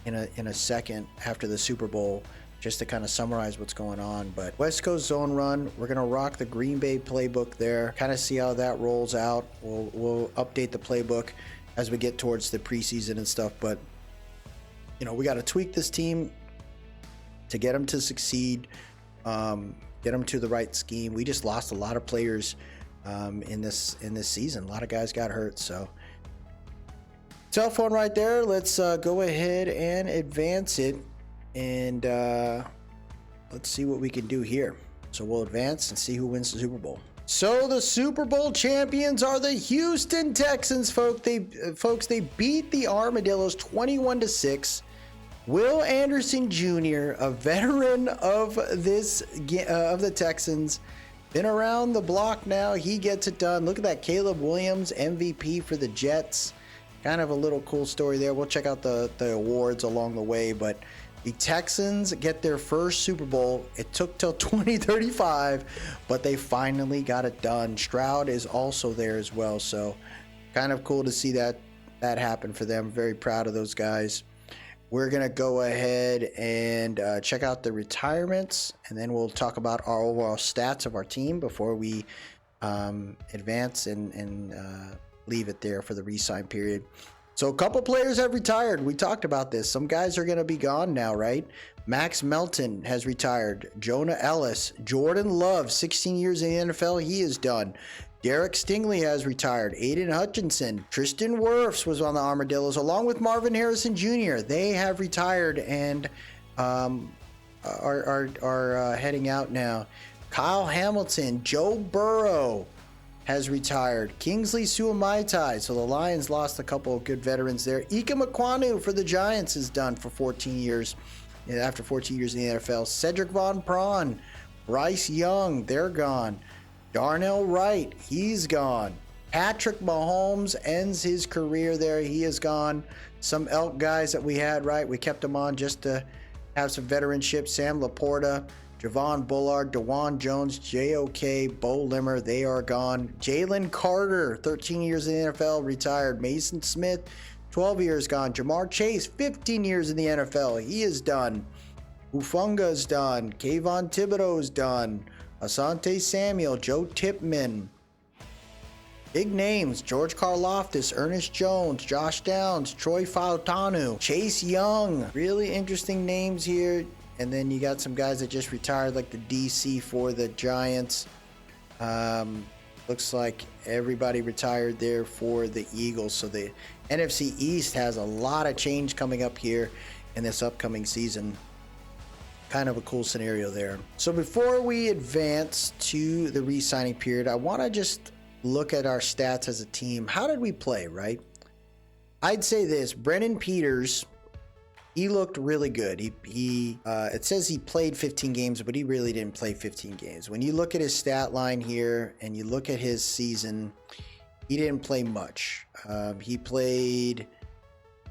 in a second after the Super Bowl, just to kind of summarize what's going on. But West Coast zone run, we're going to rock the Green Bay playbook there, kind of see how that rolls out. We'll update the playbook as we get towards the preseason and stuff. But, you know, we got to tweak this team to get them to succeed, get them to the right scheme. We just lost a lot of players in this season. A lot of guys got hurt, so... Tough one right there. Let's go ahead and advance it, and let's see what we can do here. So we'll advance and see who wins the Super Bowl. So the Super Bowl champions are the Houston Texans, folks. They beat the Armadillos 21-6. Will Anderson Jr., a veteran of the Texans, been around the block now. He gets it done. Look at that, Caleb Williams, MVP for the Jets. Kind of a little cool story there. We'll check out the awards along the way, but the Texans get their first Super Bowl. It took till 2035, but they finally got it done. Stroud is also there as well, so kind of cool to see that happen for them. Very proud of those guys. We're going to go ahead and check out the retirements, and then we'll talk about our overall stats of our team before we advance and leave it there for the re-sign period. So a couple players have retired. We talked about this. Some guys are going to be gone now, right? Max Melton has retired. Jonah Ellis. Jordan Love, 16 years in the NFL. He is done. Derek Stingley has retired. Aiden Hutchinson. Tristan Wirfs was on the Armadillos, along with Marvin Harrison Jr. They have retired and are heading out now. Kyle Hamilton. Joe Burrow has retired. Kingsley Suamaitai. So the Lions lost a couple of good veterans there. Ika Mekwonu for the Giants is done for 14 years. After 14 years in the NFL. Cedric Von Prawn. Bryce Young. They're gone. Darnell Wright. He's gone. Patrick Mahomes ends his career there. He is gone. Some Elk guys that we had, right? We kept them on just to have some veteranship. Sam Laporta. Javon Bullard, DeJuan Jones, JOK, Bo Limmer, they are gone. Jalen Carter, 13 years in the NFL, retired. Mason Smith, 12 years gone. Jamar Chase, 15 years in the NFL, he is done. Ufunga's done. Kayvon Thibodeau's done. Asante Samuel, Joe Tipman. Big names: George Karlaftis, Ernest Jones, Josh Downs, Troy Fautanu, Chase Young. Really interesting names here. And then you got some guys that just retired, like the DC for the Giants. Looks like everybody retired there for the Eagles. So the NFC East has a lot of change coming up here in this upcoming season. Kind of a cool scenario there. So before we advance to the re-signing period, I want to just look at our stats as a team. How did we play, right? I'd say this: Brennan Peters, he looked really good. It says he played 15 games, but he really didn't play 15 games. When you look at his stat line here and you look at his season, he didn't play much. He played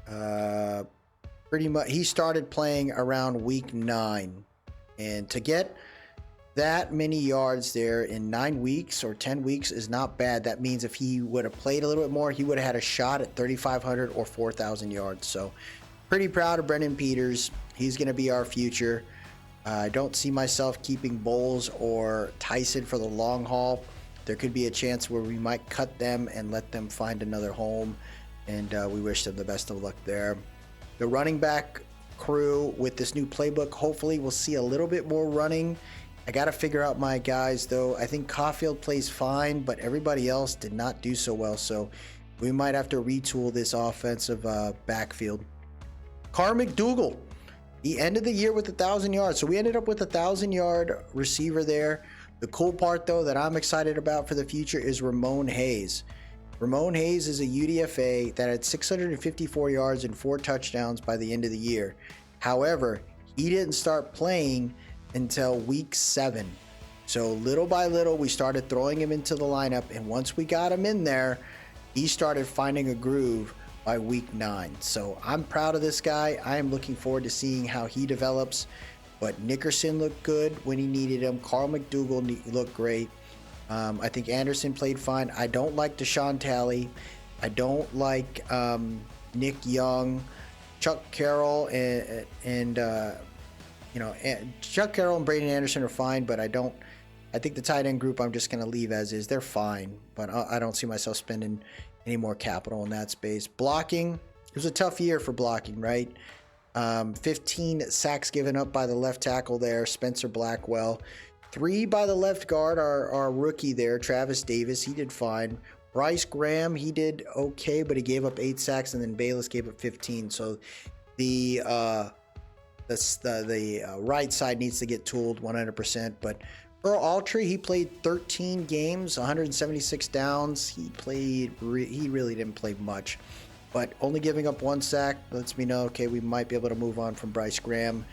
pretty much. He started playing around week 9, and to get that many yards there in 9 weeks or 10 weeks is not bad. That means if he would have played a little bit more, he would have had a shot at 3,500 or 4,000 yards. So pretty proud of Brendan Peters. He's going to be our future. I don't see myself keeping Bowles or Tyson for the long haul. There could be a chance where we might cut them and let them find another home, and we wish them the best of luck there. The running back crew with this new playbook, hopefully we'll see a little bit more running. I got to figure out my guys, though. I think Caulfield plays fine, but everybody else did not do so well, so we might have to retool this offensive backfield. Carr McDougal, he ended the year with 1,000 yards. So we ended up with a 1,000-yard receiver there. The cool part, though, that I'm excited about for the future is Ramon Hayes. Ramon Hayes is a UDFA that had 654 yards and 4 touchdowns by the end of the year. However, he didn't start playing until week 7. So little by little, we started throwing him into the lineup. And once we got him in there, he started finding a groove by week 9. So I'm proud of this guy. I am looking forward to seeing how he develops. But Nickerson looked good when he needed him. Carl McDougal looked great. I think Anderson played fine. I don't like Deshaun Talley. I don't like Nick Young. Chuck Carroll and Chuck Carroll and Braden Anderson are fine, but I think the tight end group I'm just going to leave as is. They're fine, but I don't see myself spending any more capital in that space. Blocking, it was a tough year for blocking, right? 15 sacks given up by the left tackle there, Spencer Blackwell. 3 by the left guard, our rookie there, Travis Davis. He did fine. Bryce Graham, he did okay, but he gave up 8 sacks, and then Bayless gave up 15. So the right side needs to get tooled 100%. But Earl Altry, he played 13 games, 176 downs. He really didn't play much, but only giving up 1 sack lets me know, okay, we might be able to move on from Bryce Graham.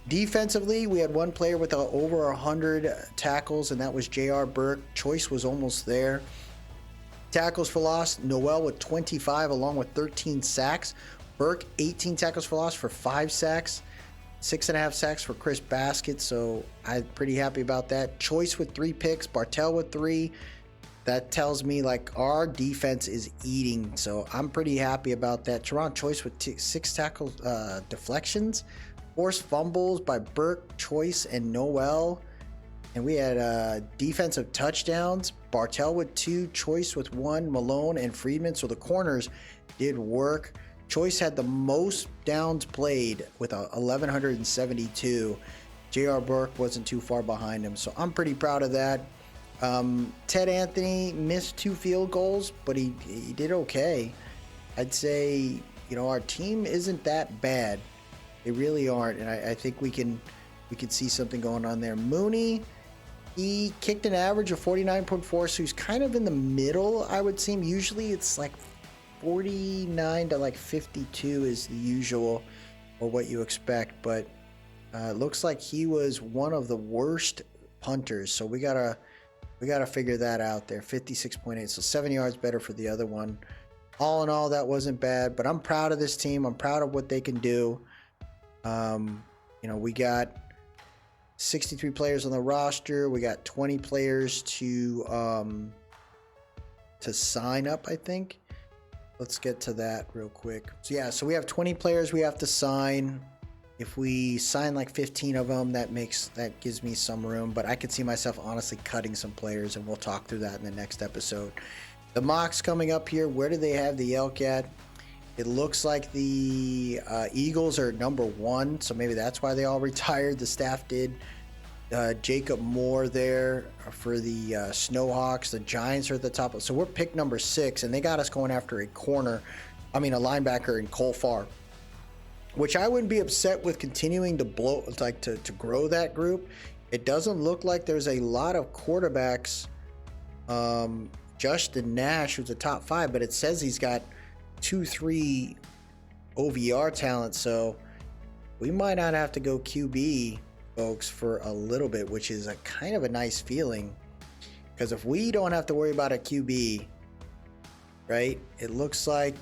Defensively, we had one player with over 100 tackles, and that was J.R. Burke. Choice was almost there. Tackles for loss, Noel with 25 along with 13 sacks. Burke, 18 tackles for loss for 5 sacks. 6.5 sacks for Chris Baskett, so I'm pretty happy about that. Choice with 3 picks, Bartell with 3. That tells me like our defense is eating, so I'm pretty happy about that. Teron Choice with 6 tackle deflections, forced fumbles by Burke, Choice, and Noel. And we had defensive touchdowns. Bartell with 2, Choice with 1, Malone and Friedman. So the corners did work. Choice had the most downs played with 1,172. J.R. Burke wasn't too far behind him, so I'm pretty proud of that. Ted Anthony missed 2 field goals, but he did okay. I'd say, our team isn't that bad. They really aren't, and I think we can see something going on there. Mooney, he kicked an average of 49.4, so he's kind of in the middle, I would seem. Usually it's like 49 to like 52 is the usual, or what you expect, but it looks like he was one of the worst punters, so we gotta figure that out there. 56.8, so 7 yards better for the other one. All in all, that wasn't bad, but I'm proud of this team. I'm proud of what they can do. We got 63 players on the roster. We got 20 players to sign up, I think. Let's get to that real quick. So we have 20 players we have to sign. If we sign like 15 of them, that gives me some room, but I could see myself honestly cutting some players, and we'll talk through that in the next episode. The mocks coming up here. Where do they have the Elk at? It looks like the Eagles are number 1, so maybe that's why they all retired. The staff did. Jacob Moore there for the Snowhawks. The Giants are at the top. So we're pick number 6, and they got us going after a linebacker in Cole Farr, which I wouldn't be upset with continuing to to grow that group. It doesn't look like there's a lot of quarterbacks. Justin Nash, who's a top 5, but it says he's got 2-3 OVR talent, so we might not have to go QB, folks, for a little bit, which is a kind of a nice feeling, because if we don't have to worry about a QB, right, it looks like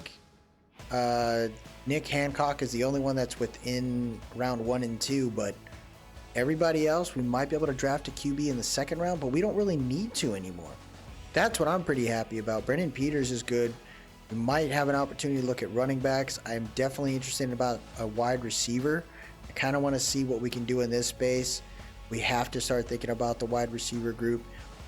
Nick Hancock is the only one that's within round 1 and 2, but everybody else, we might be able to draft a QB in the second round, but we don't really need to anymore. That's what I'm pretty happy about. Brendan Peters is good. We might have an opportunity to look at running backs. I'm definitely interested in about a wide receiver. I kind of want to see what we can do in this space. We have to start thinking about the wide receiver group.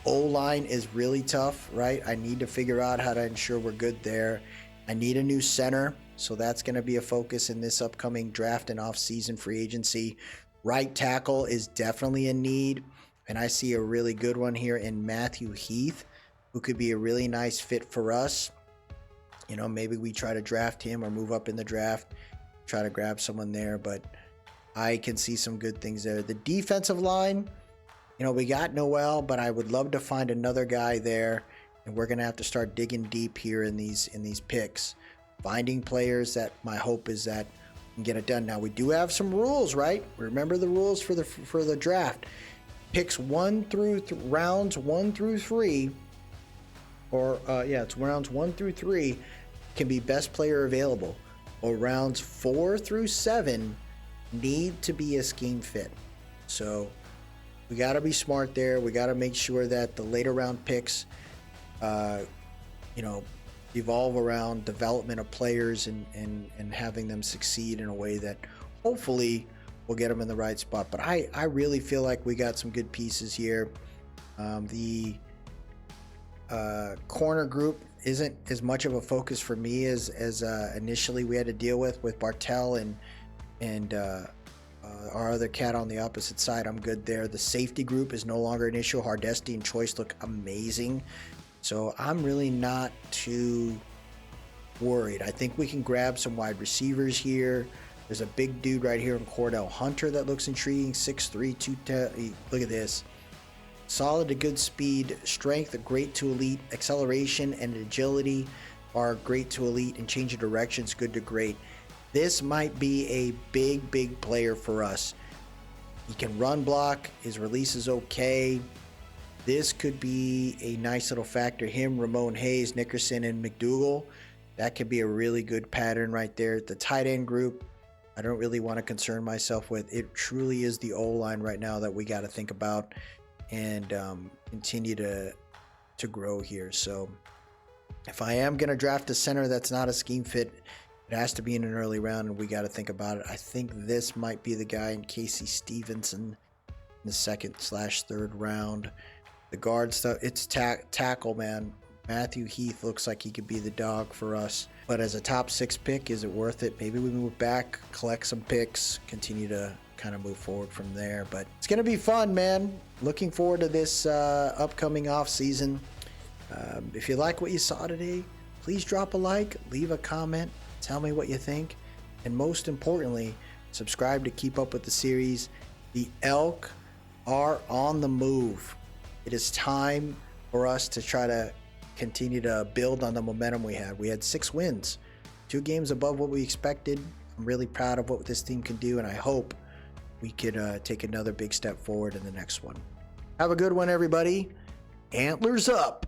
O-line is really tough, right? I need to figure out how to ensure we're good there. I need a new center, so that's going to be a focus in this upcoming draft and off-season free agency. Right tackle is definitely in need, and I see a really good one here in Matthew Heath, who could be a really nice fit for us. Maybe we try to draft him or move up in the draft, try to grab someone there, but I can see some good things there. The defensive line, we got Noel, but I would love to find another guy there, and we're going to have to start digging deep here in these picks, finding players that my hope is that we can get it done. Now, we do have some rules, right? Remember the rules for the draft. Picks rounds 1 through 3. It's rounds 1 through 3 can be best player available, or rounds 4 through 7 need to be a scheme fit. So we got to be smart there. We got to make sure that the later round picks, evolve around development of players and having them succeed in a way that hopefully will get them in the right spot. But I really feel like we got some good pieces here. The corner group isn't as much of a focus for me as initially we had to deal with Bartell and our other cat on the opposite side. I'm good there. The safety group is no longer an issue. Hardesty and Choice look amazing, so I'm really not too worried. I think we can grab some wide receivers here. There's a big dude right here in Cordell Hunter that looks intriguing. 6'3", 210. Look at this. Solid to good speed, strength, great to elite, acceleration and agility are great to elite, and change of directions, good to great. This might be a big player for us. He can run block, his release is okay. This could be a nice little factor. Him, Ramon Hayes, Nickerson, and McDougal. That could be a really good pattern right there. The tight end group, I don't really want to concern myself with. It truly is the O-line right now that we got to think about and continue to grow here. So if I am going to draft a center that's not a scheme fit, it has to be in an early round, and we got to think about it. I think this might be the guy in Casey Stevenson in the 2nd/3rd round. The guard stuff, it's tackle, man. Matthew Heath looks like he could be the dog for us. But as a top 6 pick, is it worth it? Maybe we move back, collect some picks, continue to kind of move forward from there. But it's going to be fun, man. Looking forward to this upcoming off season. If you like what you saw today, please drop a like, leave a comment, tell me what you think. And most importantly, subscribe to keep up with the series. The Elk are on the move. It is time for us to try to continue to build on the momentum we had. We had 6 wins, 2 games above what we expected. I'm really proud of what this team can do, and I hope we could take another big step forward in the next one. Have a good one, everybody. Antlers up.